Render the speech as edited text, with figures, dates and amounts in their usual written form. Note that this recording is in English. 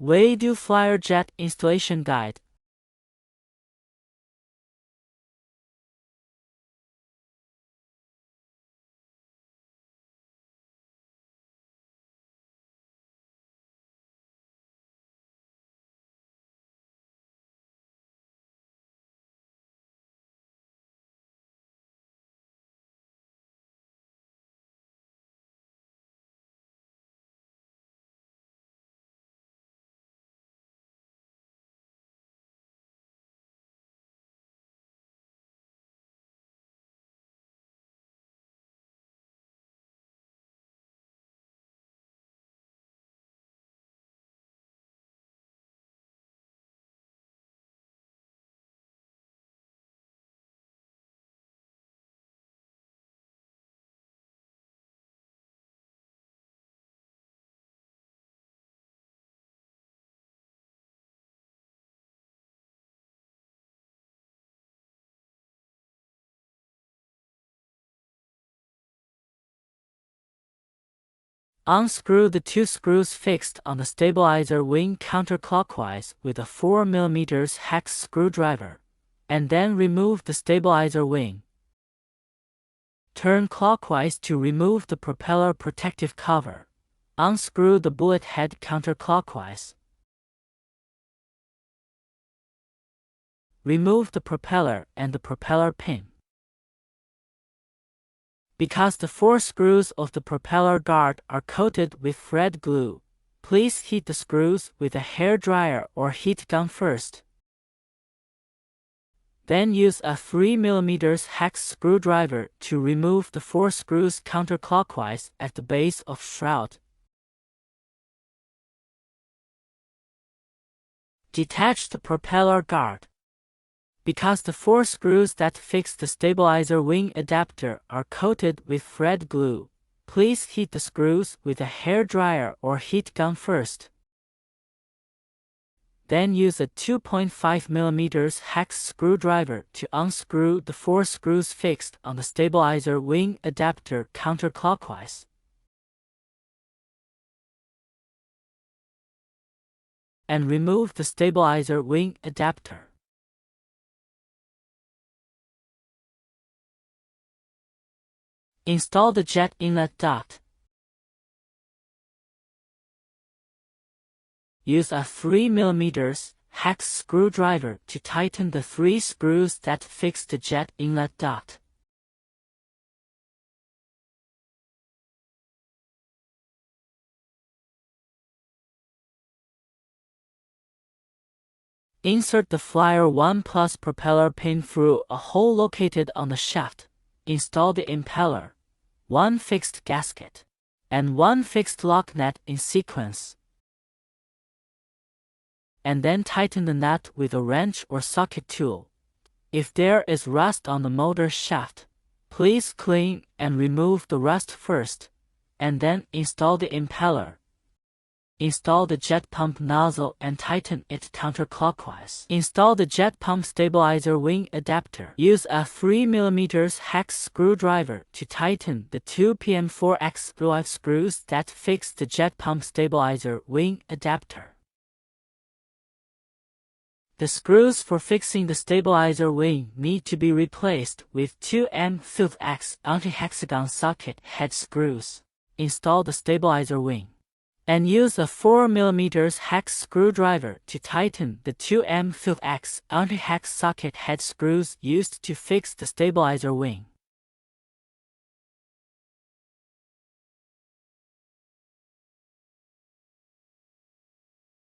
Waydoo Flyer Jet Installation Guide. Unscrew the two screws fixed on the stabilizer wing counterclockwise with a 4 mm hex screwdriver, and then remove the stabilizer wing. Turn clockwise to remove the propeller protective cover. Unscrew the bullet head counterclockwise. Remove the propeller and the propeller pin. Because the 4 screws of the propeller guard are coated with thread glue, please heat the screws with a hairdryer or heat gun first. Then use a 3 mm hex screwdriver to remove the 4 screws counterclockwise at the base of shroud. Detach the propeller guard. Because the 4 screws that fix the stabilizer wing adapter are coated with thread glue, please heat the screws with a hairdryer or heat gun first. Then use a 2.5 mm hex screwdriver to unscrew the 4 screws fixed on the stabilizer wing adapter counterclockwise. And remove the stabilizer wing adapter. Install the jet inlet duct. Use a 3 mm hex screwdriver to tighten the 3 screws that fix the jet inlet duct. Insert the Flyer 1 Plus propeller pin through a hole located on the shaft. Install the impeller, 1 fixed gasket, and 1 fixed lock nut in sequence. And then tighten the nut with a wrench or socket tool. If there is rust on the motor shaft, please clean and remove the rust first, and then install the impeller. Install the jet pump nozzle and tighten it counterclockwise. Install the jet pump stabilizer wing adapter. Use a 3 mm hex screwdriver to tighten the 2 PM4X drive screws that fix the jet pump stabilizer wing adapter. The screws for fixing the stabilizer wing need to be replaced with 2 M5X anti-hexagon socket head screws. Install the stabilizer wing. And use a 4 mm hex screwdriver to tighten the 2 M5X anti-hex socket head screws used to fix the stabilizer wing.